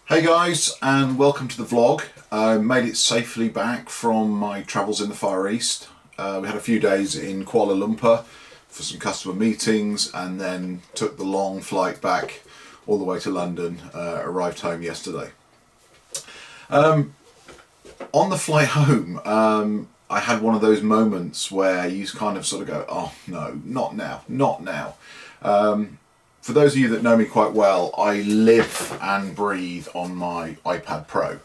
Hey guys, and welcome to the vlog. I made it safely back from my travels in the Far East. We had a few days in Kuala Lumpur for some customer meetings and then took the long flight back all the way to London. Arrived home yesterday. On the flight home, I had one of those moments where you kind of sort of go, oh no, not now, not now. For those of you that know me quite well, I live and breathe on my iPad Pro.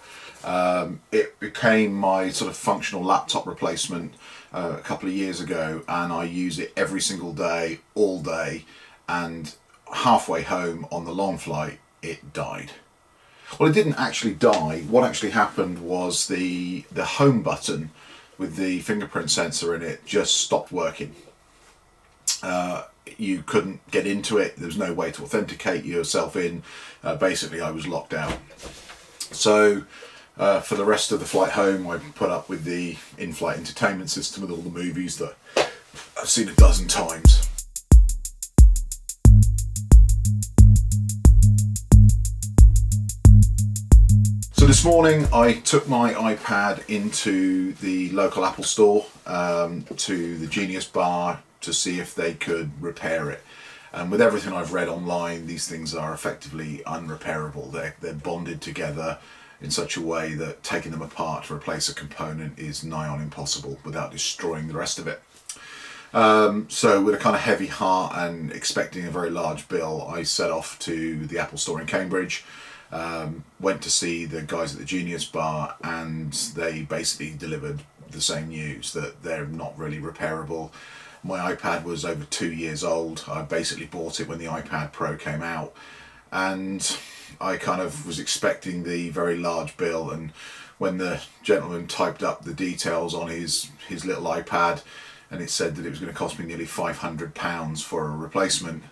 It became my sort of functional laptop replacement a couple of years ago, and I use it every single day, all day, and halfway home on the long flight, it died. Well, it didn't actually die. What actually happened was the home button with the fingerprint sensor in it just stopped working. You couldn't get into it. There was no way to authenticate yourself in. Basically, I was locked out. So for the rest of the flight home, I put up with the in-flight entertainment system with all the movies that I've seen a dozen times. So this morning I took my iPad into the local Apple store, to the Genius Bar, to see if they could repair it. And with everything I've read online, these things are effectively unrepairable. They're bonded together in such a way that taking them apart to replace a component is nigh on impossible without destroying the rest of it. So with a kind of heavy heart and expecting a very large bill, I set off to the Apple store in Cambridge. Went to see the guys at the Genius Bar, and they basically delivered the same news, that they're not really repairable. My iPad was over 2 years old. I basically bought it when the iPad Pro came out, and I kind of was expecting the very large bill, and when the gentleman typed up the details on his little iPad and it said that it was going to cost me nearly £500 for a replacement,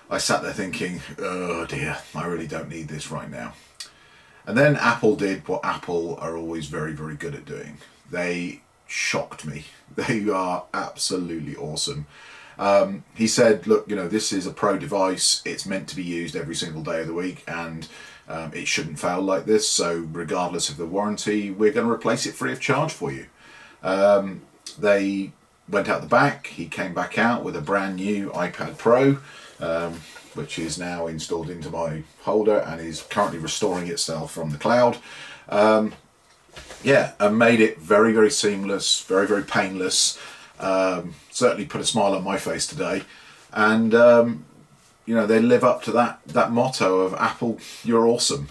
I sat there thinking, oh dear, I really don't need this right now. And then Apple did what Apple are always very, very good at doing. They shocked me. They are absolutely awesome. He said, look, this is a pro device. It's meant to be used every single day of the week, and it shouldn't fail like this. So regardless of the warranty, we're going to replace it free of charge for you. They went out the back. He came back out with a brand new iPad Pro, which is now installed into my holder and is currently restoring itself from the cloud. And made it very, very seamless, very, very painless. Certainly put a smile on my face today. And, they live up to that motto of Apple, you're awesome.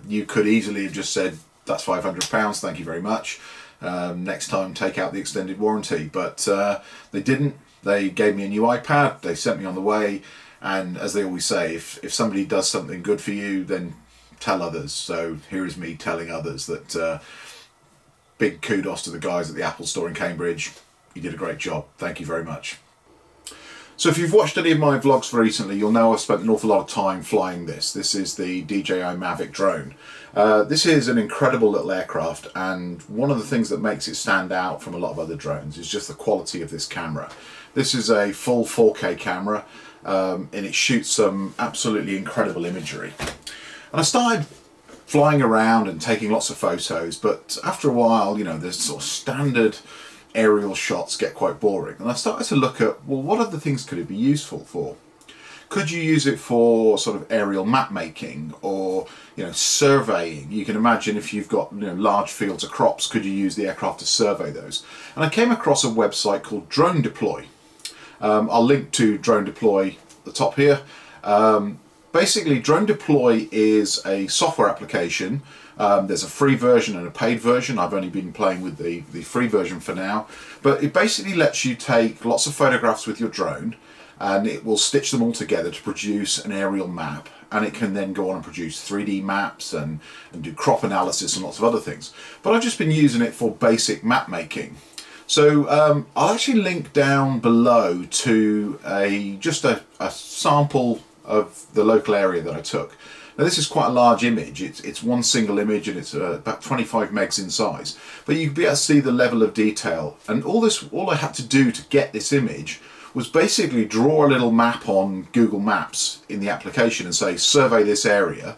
You could easily have just said, that's £500, thank you very much. Next time, take out the extended warranty. But they didn't. They gave me a new iPad. They sent me on the way. And as they always say, if somebody does something good for you, then tell others. So here is me telling others that big kudos to the guys at the Apple store in Cambridge. You did a great job. Thank you very much. So if you've watched any of my vlogs recently, you'll know I've spent an awful lot of time flying this. This is the DJI Mavic drone. This is an incredible little aircraft, and one of the things that makes it stand out from a lot of other drones is just the quality of this camera. This is a full 4K camera, and it shoots some absolutely incredible imagery. And I started flying around and taking lots of photos, but after a while, the sort of standard aerial shots get quite boring. And I started to look at, well, what other things could it be useful for? Could you use it for sort of aerial map making or, surveying? You can imagine if you've got large fields of crops, could you use the aircraft to survey those? And I came across a website called Drone Deploy. I'll link to Drone Deploy at the top here. Basically, Drone Deploy is a software application. There's a free version and a paid version. I've only been playing with the free version for now. But it basically lets you take lots of photographs with your drone, and it will stitch them all together to produce an aerial map. And it can then go on and produce 3D maps and do crop analysis and lots of other things. But I've just been using it for basic map making. So I'll actually link down below to just a sample of the local area that I took. Now this is quite a large image. It's one single image, and it's about 25 megs in size. But you can be able to see the level of detail. And all I had to do to get this image was basically draw a little map on Google Maps in the application and say, survey this area.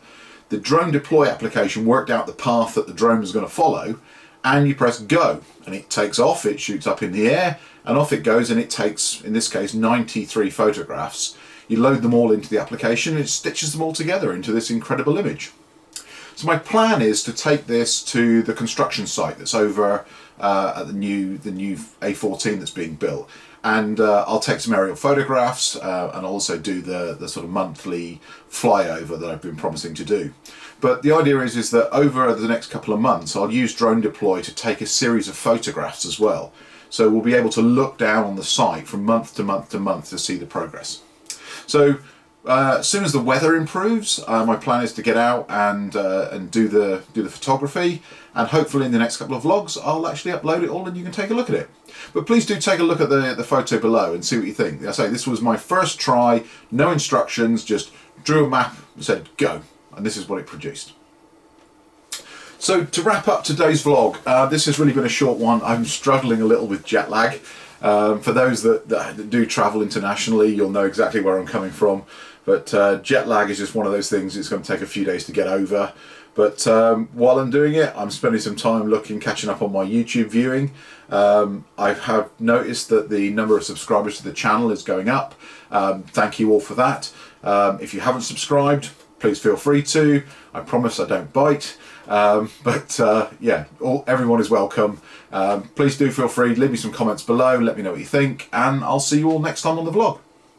the drone deploy application worked out the path that the drone was going to follow, and you press go, and it takes off, it shoots up in the air, and off it goes, and it takes, in this case, 93 photographs. You load them all into the application, and it stitches them all together into this incredible image. So my plan is to take this to the construction site that's over at the new A14 that's being built, and I'll take some aerial photographs and also do the sort of monthly flyover that I've been promising to do. But the idea is that over the next couple of months I'll use Drone Deploy to take a series of photographs as well. So we'll be able to look down on the site from month to month to month to see the progress. So as soon as the weather improves, my plan is to get out and do the photography, and hopefully in the next couple of vlogs I'll actually upload it all and you can take a look at it. But please do take a look at the photo below and see what you think. As I say, this was my first try, no instructions, just drew a map, said go, and this is what it produced. So to wrap up today's vlog, this has really been a short one. I'm struggling a little with jet lag. For those that do travel internationally, you'll know exactly where I'm coming from. But jet lag is just one of those things, it's going to take a few days to get over. But while I'm doing it, I'm spending some time catching up on my YouTube viewing. I have noticed that the number of subscribers to the channel is going up. Thank you all for that. If you haven't subscribed, please feel free to. I promise I don't bite. Yeah, everyone is welcome. Please do feel free, leave me some comments below, let me know what you think, and I'll see you all next time on the vlog.